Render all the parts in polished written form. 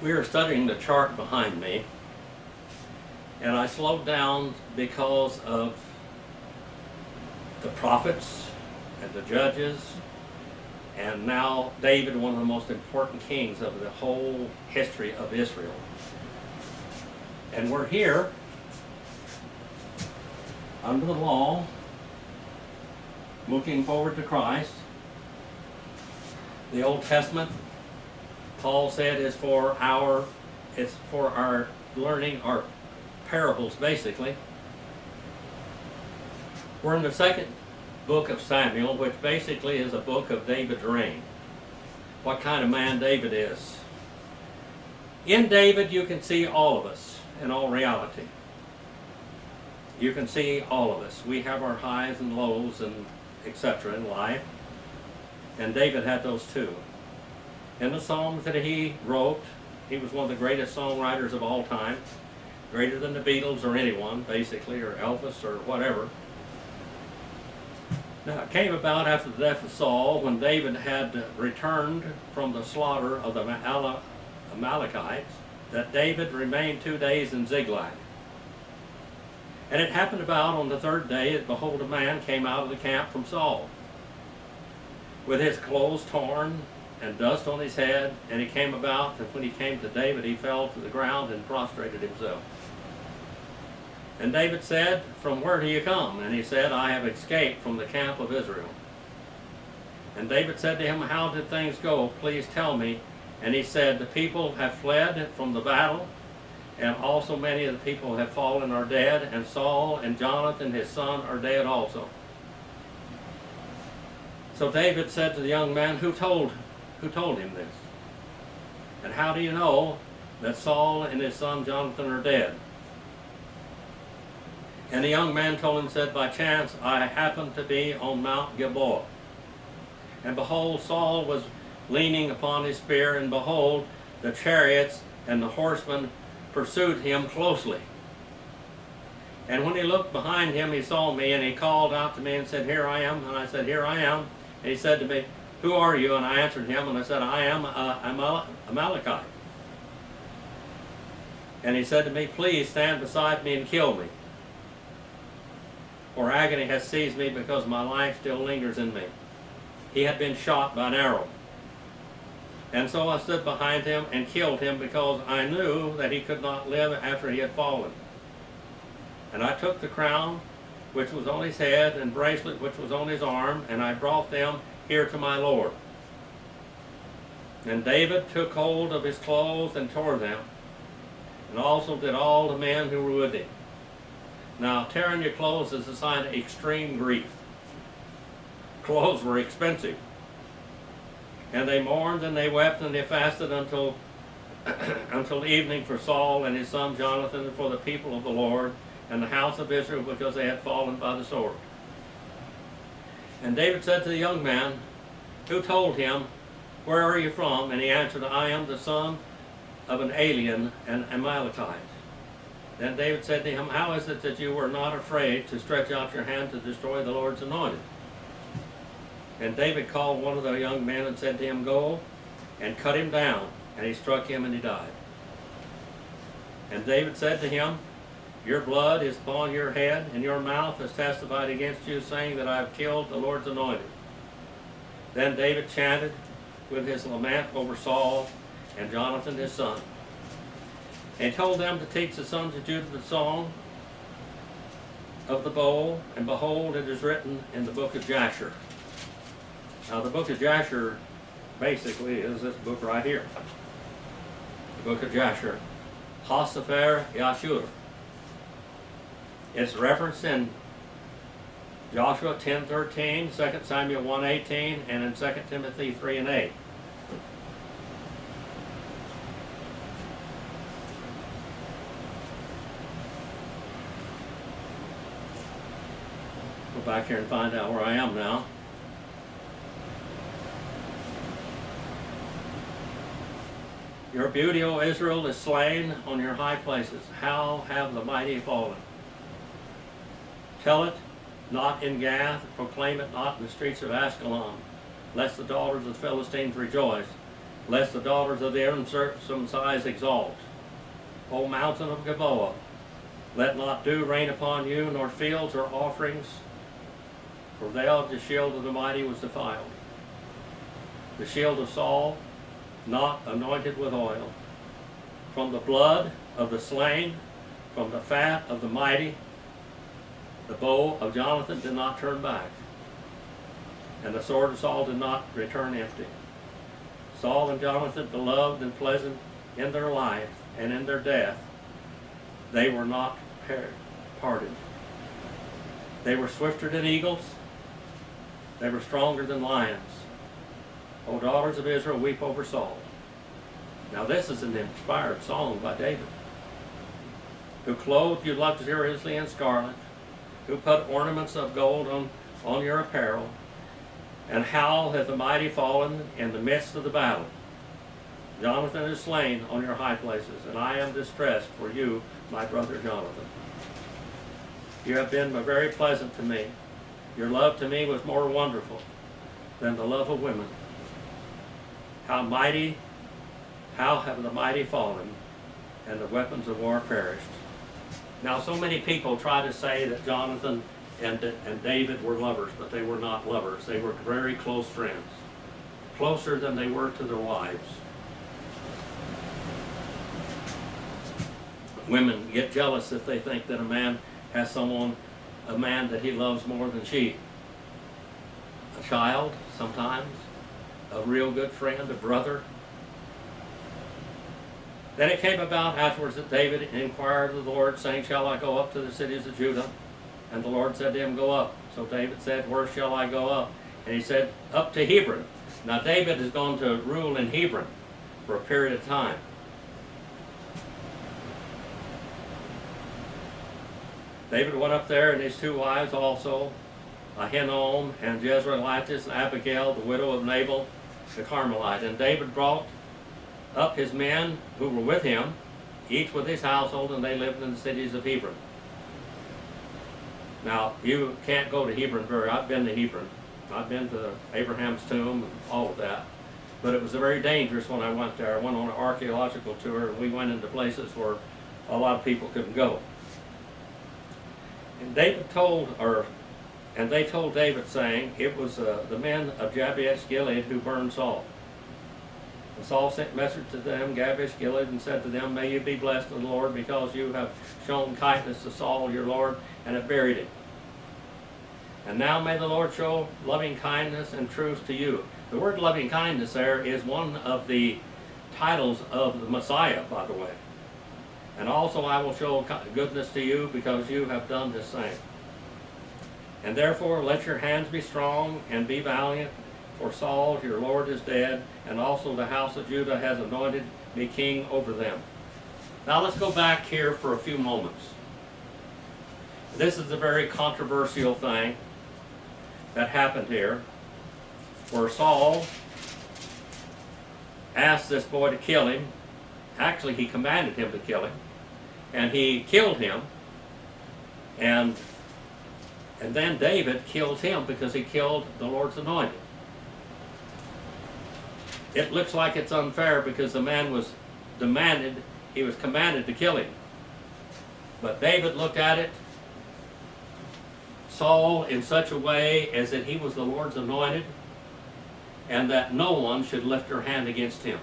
We are studying the chart behind me, and I slowed down because of the prophets and the judges, and now David, one of the most important kings of the whole history of Israel. And we're here under the law, looking forward to Christ. The Old Testament, Paul said, it's for our learning, our parables, basically. We're in the second book of Samuel, which basically is a book of David's reign. What kind of man David is. In David, you can see all of us in all reality. You can see all of us. We have our highs and lows and etc. in life. And David had those too. In the songs that he wrote, he was one of the greatest songwriters of all time. Greater than the Beatles or anyone, basically, or Elvis or whatever. Now, it came about after the death of Saul, when David had returned from the slaughter of the Amalekites, that David remained 2 days in Ziklag. And it happened about on the third day that, behold, a man came out of the camp from Saul, with his clothes torn and dust on his head, and he came about, and when he came to David, he fell to the ground and prostrated himself. And David said, "From where do you come?" And he said, "I have escaped from the camp of Israel." And David said to him, "How did things go? Please tell me." And he said, "The people have fled from the battle, and also many of the people have fallen or dead, and Saul and Jonathan his son are dead also." So David said to the young man, who told him this? "And how do you know that Saul and his son Jonathan are dead?" And the young man told him, said, "By chance I happened to be on Mount Gilboa. And behold, Saul was leaning upon his spear, and behold, the chariots and the horsemen pursued him closely. And when he looked behind him, he saw me, and he called out to me and said, 'Here I am.' And I said, 'Here I am.' And he said to me, 'Who are you?' And I answered him, and I said, 'I am a Amalekite.' And he said to me, 'Please stand beside me and kill me, for agony has seized me, because my life still lingers in me.' He had been shot by an arrow. And so I stood behind him and killed him, because I knew that he could not live after he had fallen. And I took the crown which was on his head, and bracelet which was on his arm, and I brought them here to my Lord. And David took hold of his clothes and tore them, and also did all the men who were with him." Now, tearing your clothes is a sign of extreme grief. Clothes were expensive. "And they mourned, and they wept, and they fasted until evening for Saul and his son Jonathan, and for the people of the Lord and the house of Israel, because they had fallen by the sword." And David said to the young man, who told him, "Where are you from?" And he answered, "I am the son of an alien, an Amalekite." Then David said to him, "How is it that you were not afraid to stretch out your hand to destroy the Lord's anointed?" And David called one of the young men and said to him, "Go and cut him down." And he struck him, and he died. And David said to him, "Your blood is upon your head, and your mouth has testified against you, saying that I have killed the Lord's anointed." Then David chanted with his lament over Saul and Jonathan his son. And he told them to teach the sons of Judah the song of the bowl, and behold, it is written in the book of Jasher. Now, the book of Jasher basically is this book right here. The book of Jasher. Ha-Sefer Yashur. It's referenced in Joshua 10:13, 2 Samuel 1:18, and in 2 Timothy 3:8. Go back here and find out where I am now. "Your beauty, O Israel, is slain on your high places. How have the mighty fallen? Tell it not in Gath, proclaim it not in the streets of Ascalon, lest the daughters of the Philistines rejoice lest the daughters of the uncircumcised exalt. O mountain of Gilboa, let not dew rain upon you, nor fields or offerings, for thou, the shield of the mighty, was defiled. The shield of Saul, not anointed with oil. From the blood of the slain, from the fat of the mighty, the bow of Jonathan did not turn back, and the sword of Saul did not return empty. Saul and Jonathan, beloved and pleasant in their life and in their death, they were not parted. They were swifter than eagles. They were stronger than lions. O daughters of Israel, weep over Saul. Now this is an inspired song by David, who clothed you luxuriously in scarlet, who put ornaments of gold on your apparel, and how hath the mighty fallen in the midst of the battle. Jonathan is slain on your high places, and I am distressed for you, my brother Jonathan. You have been very pleasant to me. Your love to me was more wonderful than the love of women. How have the mighty fallen, and the weapons of war perished. Now, so many people try to say that Jonathan and David were lovers, but they were not lovers. They were very close friends, closer than they were to their wives. Women get jealous if they think that a man has a man that he loves more than she. A child, sometimes, a real good friend, a brother. Then it came about afterwards that David inquired of the Lord, saying, Shall I go up to the cities of Judah? And the Lord said to him, Go up. So David said, Where shall I go up? And he said, Up to Hebron. Now David is going to rule in Hebron for a period of time. David went up there, and his two wives also, Ahinoam and Jezreelites, and Abigail, the widow of Nabal, the Carmelite. And David brought up his men who were with him, each with his household, and they lived in the cities of Hebron. Now, you can't go to Hebron I've been to Hebron. I've been to Abraham's tomb and all of that. But it was very dangerous when I went there. I went on an archaeological tour, and we went into places where a lot of people couldn't go. And they told David, saying, It was the men of Jabesh Gilead who burned Saul. And Saul sent message to them, Jabesh Gilead, and said to them, May you be blessed of the Lord, because you have shown kindness to Saul your Lord, and have buried him. And now may the Lord show loving kindness and truth to you. The word loving kindness there is one of the titles of the Messiah, by the way. And also I will show goodness to you, because you have done the same. And therefore let your hands be strong and be valiant, for Saul your Lord is dead, and also the house of Judah has anointed me king over them. Now let's go back here for a few moments. This is a very controversial thing that happened here, where Saul asked this boy to kill him. Actually, he commanded him to kill him, and he killed him, and then David kills him because he killed the Lord's anointed. It looks like it's unfair because the man was commanded to kill him. But David looked at it, Saul, in such a way as that he was the Lord's anointed, and that no one should lift their hand against him.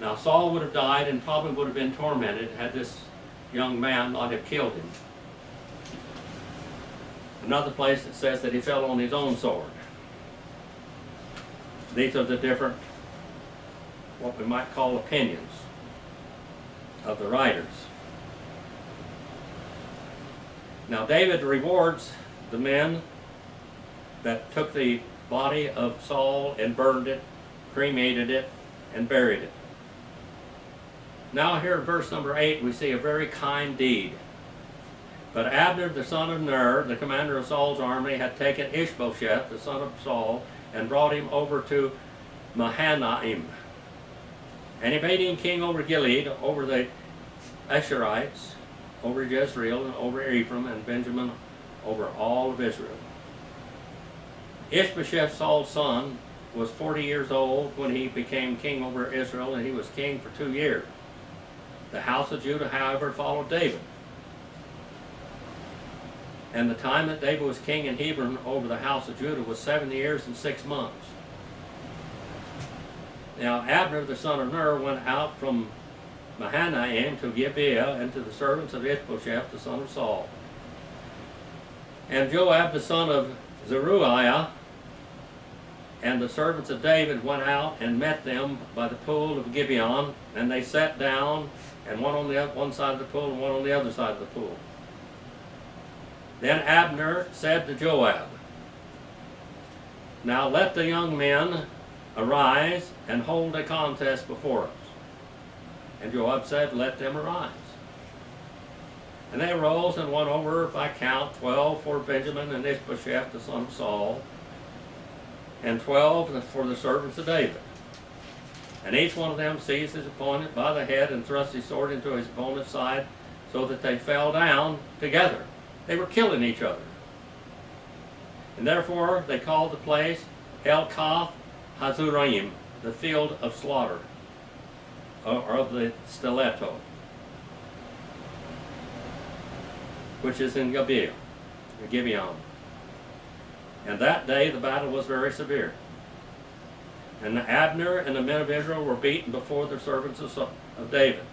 Now Saul would have died and probably would have been tormented had this young man not have killed him. Another place it says that he fell on his own sword. These are the different, what we might call opinions of the writers. Now David rewards the men that took the body of Saul and burned it, cremated it, and buried it. Now here in verse number 8 we see a very kind deed. But Abner the son of Ner, the commander of Saul's army, had taken Ishbosheth the son of Saul and brought him over to Mahanaim. And he made him king over Gilead, over the Asherites, over Jezreel, and over Ephraim and Benjamin, over all of Israel. Ishbosheth, Saul's son, was 40 years old when he became king over Israel, and he was king for 2 years. The house of Judah, however, followed David. And the time that David was king in Hebron over the house of Judah was 7 years and 6 months. Now Abner the son of Ner went out from Mahanaim to Gibeah, and to the servants of Ishbosheth the son of Saul. And Joab the son of Zeruiah and the servants of David went out and met them by the pool of Gibeon, and they sat down, and one on the one side of the pool and one on the other side of the pool. Then Abner said to Joab, "Now let the young men arise and hold a contest before us." And Joab said, "Let them arise." And they arose and went over by count 12 for Benjamin and Ishbosheth the son of Saul, and 12 for the servants of David. And each one of them seized his opponent by the head and thrust his sword into his opponent's side, so that they fell down together. They were killing each other. And therefore they called the place Helkath Hazurim, the field of slaughter, or of the stiletto, which is in Gibeon. And that day the battle was very severe. And Abner and the men of Israel were beaten before the servants of David.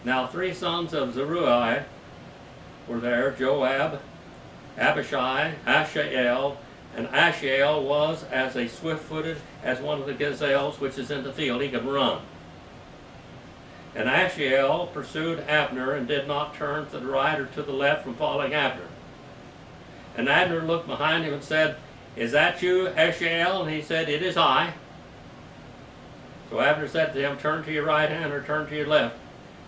Now 3 sons of Zeruiah were there, Joab, Abishai, Ashael, and Ashael was as a swift-footed as one of the gazelles which is in the field. He could run. And Ashael pursued Abner and did not turn to the right or to the left from following Abner. And Abner looked behind him and said, "Is that you, Ashael?" And he said, "It is I." So Abner said to him, "Turn to your right hand or turn to your left.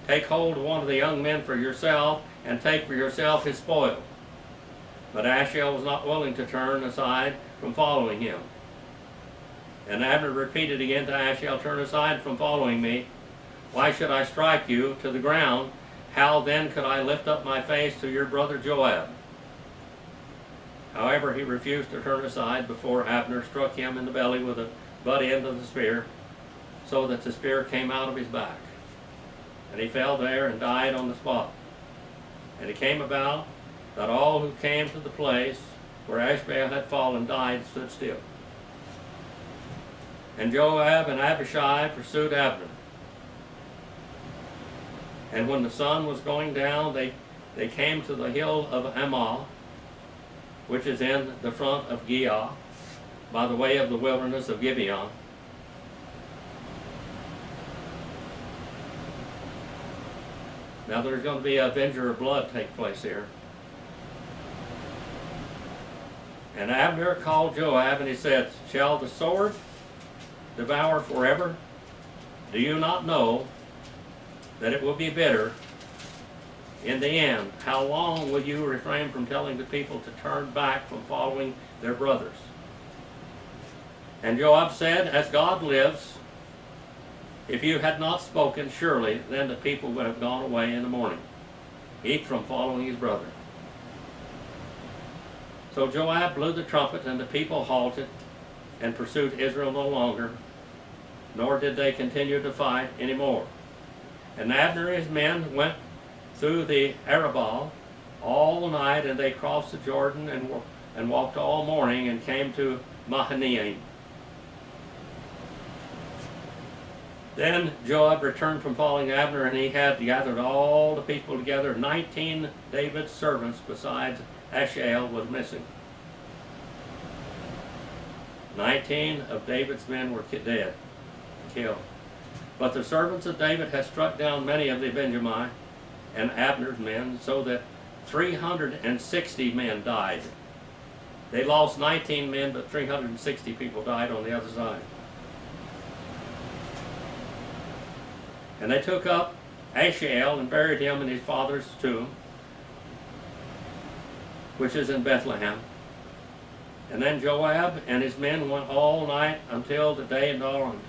Take hold of one of the young men for yourself, and take for yourself his spoil." But Ashael was not willing to turn aside from following him. And Abner repeated again to Ashael, "Turn aside from following me. Why should I strike you to the ground? How then could I lift up my face to your brother Joab?" However, he refused to turn aside before Abner struck him in the belly with the butt end of the spear, so that the spear came out of his back. And he fell there and died on the spot. And it came about that all who came to the place where Ashael had fallen died, stood still. And Joab and Abishai pursued Abner. And when the sun was going down, they came to the hill of Ammah, which is in the front of Giah, by the way of the wilderness of Gibeon. Now there's going to be a avenger of blood take place here. And Abner called Joab, and he said, "Shall the sword devour forever? Do you not know that it will be bitter in the end? How long will you refrain from telling the people to turn back from following their brothers?" And Joab said, "As God lives, if you had not spoken, surely then the people would have gone away in the morning, each from following his brother." So Joab blew the trumpet, and the people halted and pursued Israel no longer, nor did they continue to fight any more. And Abner and his men went through the Arabah all night, and they crossed the Jordan and walked all morning and came to Mahanaim. Then Joab returned from following Abner, and he had gathered all the people together. 19 David's servants besides Ashael was missing. 19 of David's men were dead, killed. But the servants of David had struck down many of the Benjamite and Abner's men, so that 360 men died. They lost 19 men, but 360 people died on the other side. And they took up Ashael and buried him in his father's tomb, which is in Bethlehem. And then Joab and his men went all night until the day dawned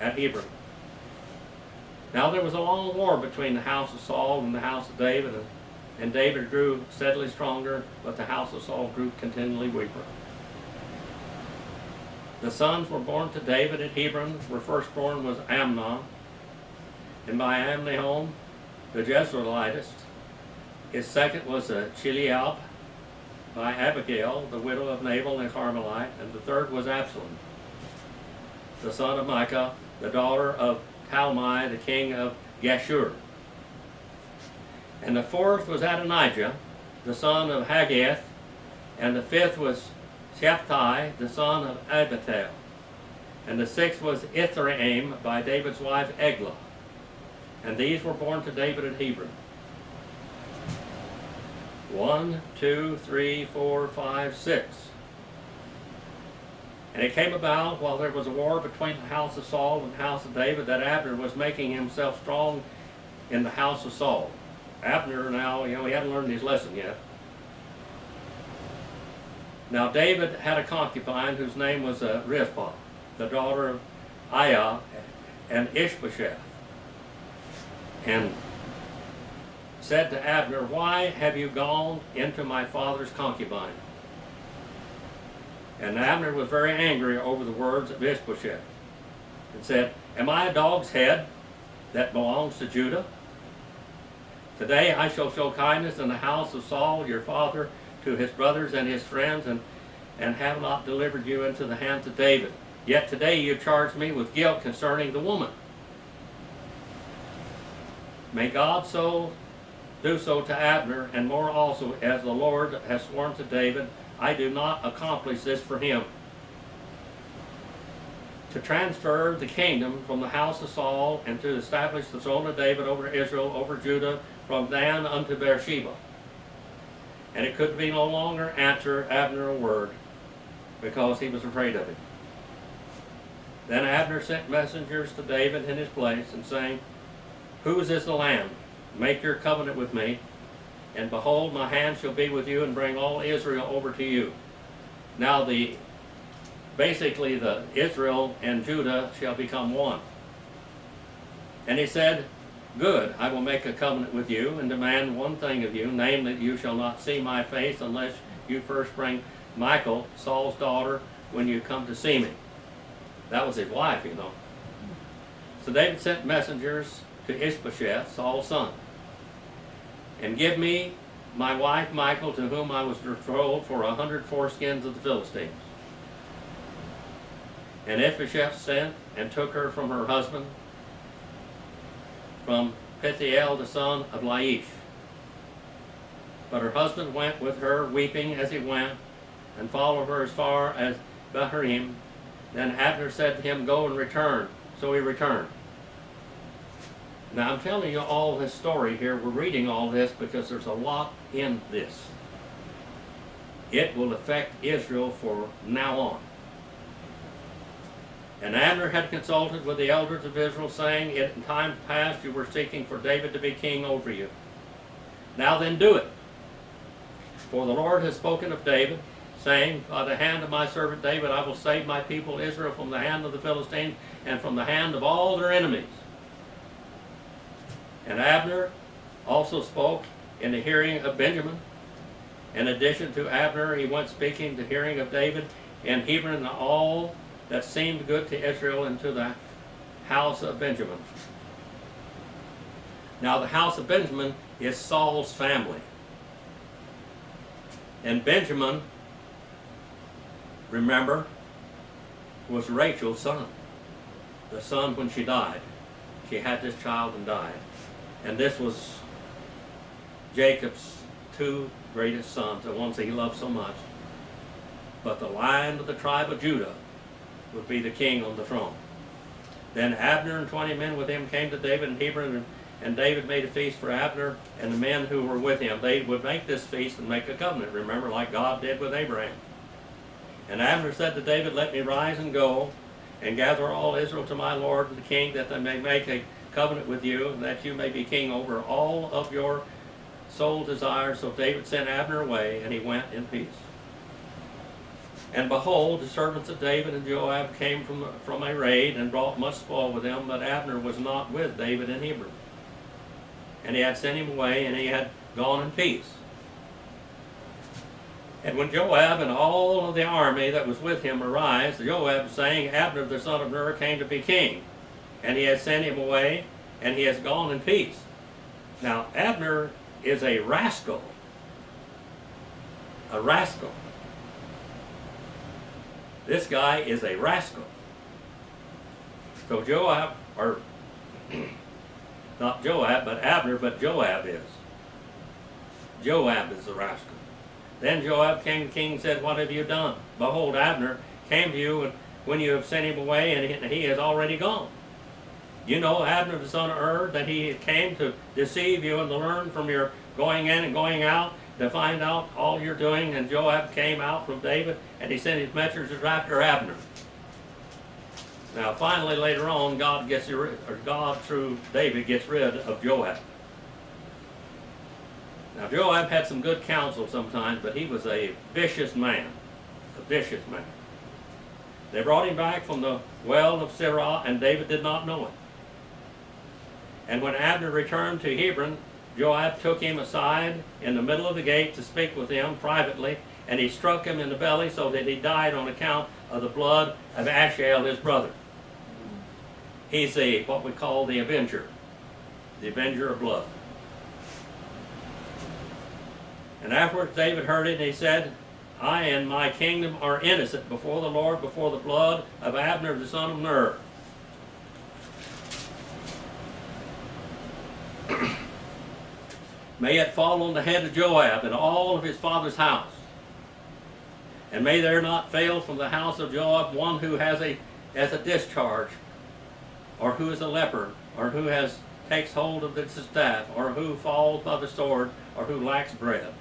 at Hebron. Now there was a long war between the house of Saul and the house of David, and David grew steadily stronger, but the house of Saul grew continually weaker. The sons were born to David at Hebron, where firstborn was Amnon, and by Amnon the Jezreelitess. His second was Chileab, by Abigail, the widow of Nabal the Carmelite, and the third was Absalom, the son of Micah, the daughter of Talmai, the king of Geshur. And the fourth was Adonijah, the son of Haggith, and the fifth was Shephtai, the son of Abital. And the sixth was Ithream, by David's wife Eglah. And these were born to David at Hebron. 1, 2, 3, 4, 5, 6. And it came about while there was a war between the house of Saul and the house of David that Abner was making himself strong in the house of Saul. Abner now, he hadn't learned his lesson yet. Now David had a concubine whose name was Rizpah, the daughter of Aiah and Ishbosheth, and said to Abner, "Why have you gone into my father's concubine?" And Abner was very angry over the words of Ishbosheth, and said, "Am I a dog's head that belongs to Judah? Today I shall show kindness in the house of Saul your father to his brothers and his friends, and have not delivered you into the hands of David. Yet today you charge me with guilt concerning the woman. May God so do so to Abner, and more also, as the Lord has sworn to David, I do not accomplish this for him, to transfer the kingdom from the house of Saul, and to establish the throne of David over Israel, over Judah, from Dan unto Beersheba." And it could be no longer answer Abner a word, because he was afraid of him. Then Abner sent messengers to David in his place, and saying, "Whose is the land? Make your covenant with me, and behold, my hand shall be with you, and bring all Israel over to you." Now basically the Israel and Judah shall become one. And he said, "Good, I will make a covenant with you, and demand one thing of you, namely, that you shall not see my face unless you first bring Michal, Saul's daughter, when you come to see me." That was his wife, you know. So David sent messengers to Ishbosheth, Saul's son, "And give me my wife Michal, to whom I was betrothed, for 100 foreskins of the Philistines." And Ishbosheth sent and took her from her husband, from Pethiel the son of Laish. But her husband went with her, weeping as he went, and followed her as far as Bahurim. Then Abner said to him, "Go and return." So he returned. Now I'm telling you all this story here. We're reading all this because there's a lot in this. It will affect Israel from now on. And Abner had consulted with the elders of Israel, saying, "In times past you were seeking for David to be king over you. Now then do it. For the Lord has spoken of David, saying, By the hand of my servant David I will save my people Israel from the hand of the Philistines, and from the hand of all their enemies." And Abner also spoke in the hearing of Benjamin. In addition to Abner, he went speaking the hearing of David in Hebron, and all that seemed good to Israel, and to the house of Benjamin. Now the house of Benjamin is Saul's family. And Benjamin, remember, was Rachel's son. The son when she died. She had this child and died. And this was Jacob's two greatest sons, the ones that he loved so much. But the Lion of the tribe of Judah would be the king on the throne. Then Abner and 20 men with him came to David in Hebron, and David made a feast for Abner and the men who were with him. They would make this feast and make a covenant, remember, like God did with Abraham. And Abner said to David, "Let me rise and go, and gather all Israel to my lord the king, that they may make a covenant with you, and that you may be king over all of your soul desires." So David sent Abner away, and he went in peace. And behold, the servants of David and Joab came from a raid, and brought much spoil with them, but Abner was not with David in Hebron. And he had sent him away, and he had gone in peace. And when Joab and all of the army that was with him arise, Joab saying, Abner the son of Ner came to be king, and he has sent him away, and he has gone in peace. Now, Abner is a rascal. A rascal. This guy is a rascal. So Joab, or not Joab, but Abner, but Joab is. Joab is the rascal. Then Joab came to the king and said, What have you done? Behold, Abner came to you and when you have sent him away, and he is already gone. You know Abner the son of Ner, that he came to deceive you and to learn from your going in and going out, to find out all you're doing. And Joab came out from David, and he sent his messengers after Abner. Now finally later on, God through David gets rid of Joab. Now Joab had some good counsel sometimes, but he was a vicious man. A vicious man. They brought him back from the well of Sirah, and David did not know it. And when Abner returned to Hebron, Joab took him aside in the middle of the gate to speak with him privately, and he struck him in the belly so that he died on account of the blood of Asahel, his brother. He's what we call the avenger of blood. And afterwards David heard it, and he said, I and my kingdom are innocent before the Lord, before the blood of Abner the son of Ner. May it fall on the head of Joab and all of his father's house. And may there not fail from the house of Joab one who has a discharge, or who is a leper, or who takes hold of the staff, or who falls by the sword, or who lacks bread.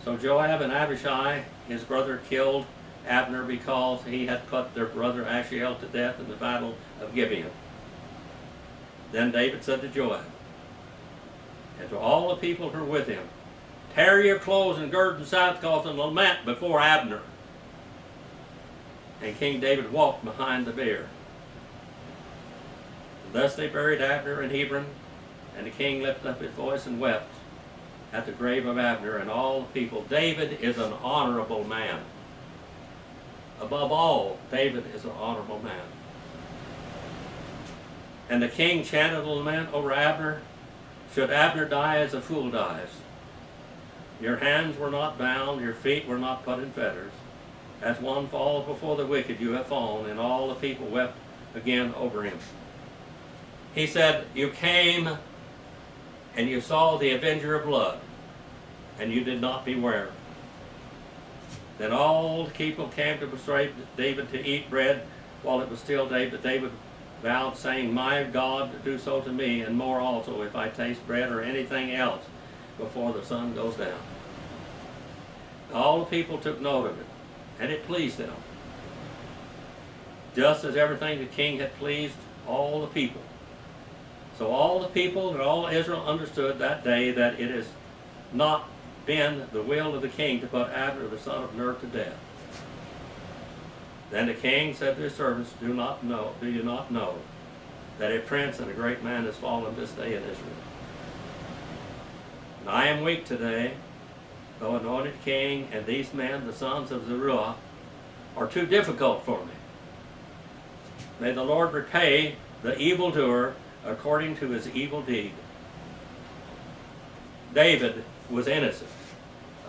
So Joab and Abishai, his brother, killed Abner because he had put their brother Asahel to death in the battle of Gibeon. Then David said to Joab, and to all the people who were with him, tear your clothes and gird and sackcloth and lament before Abner. And King David walked behind the bier. And thus they buried Abner in Hebron, and the king lifted up his voice and wept at the grave of Abner and all the people. David is an honorable man. Above all, David is an honorable man. And the king chanted a lament over Abner. Should Abner die as a fool dies? Your hands were not bound, your feet were not put in fetters. As one falls before the wicked, you have fallen. And all the people wept again over him. He said, you came and you saw the avenger of blood, and you did not beware. Then all the people came to persuade David to eat bread while it was still day, but David vowed, saying, my God, do so to me, and more also, if I taste bread or anything else before the sun goes down. All the people took note of it, and it pleased them, just as everything the king had pleased all the people. So all the people and all Israel understood that day that it has not been the will of the king to put Abner the son of Ner to death. Then the king said to his servants, do you not know that a prince and a great man has fallen this day in Israel? And I am weak today, though anointed king, and these men, the sons of Zeruiah, are too difficult for me. May the Lord repay the evildoer according to his evil deed. David was innocent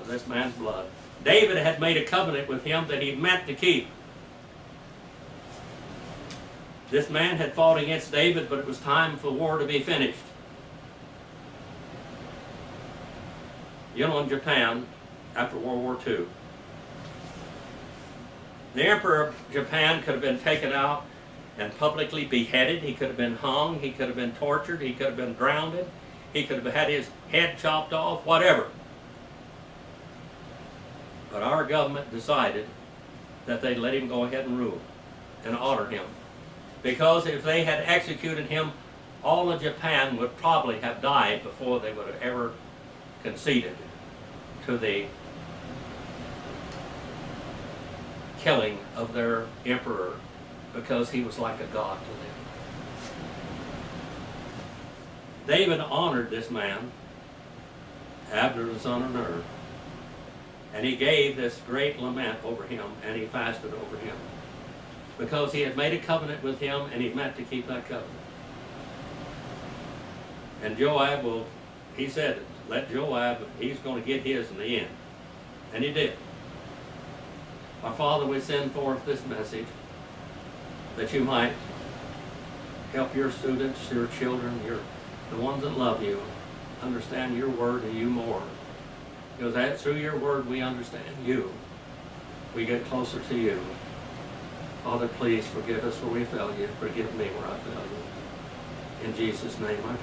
of this man's blood. David had made a covenant with him that he meant to keep. This man had fought against David, but it was time for the war to be finished. You know, in Japan, after World War II, the Emperor of Japan could have been taken out and publicly beheaded. He could have been hung. He could have been tortured. He could have been drowned. He could have had his head chopped off, whatever. But our government decided that they'd let him go ahead and rule and honor him. Because if they had executed him, all of Japan would probably have died before they would have ever conceded to the killing of their emperor, because he was like a god to them. David honored this man, Abner the son of Ner, And he gave this great lament over him, and he fasted over him. Because he had made a covenant with him, and he meant to keep that covenant. And Joab he said, let Joab, he's going to get his in the end. And he did. Our Father, we send forth this message that you might help your students, your children, the ones that love you, understand your word and you more. Because through your word we understand you. We get closer to you. Father, please forgive us where we fail you. Forgive me where I fail you. In Jesus' name I pray.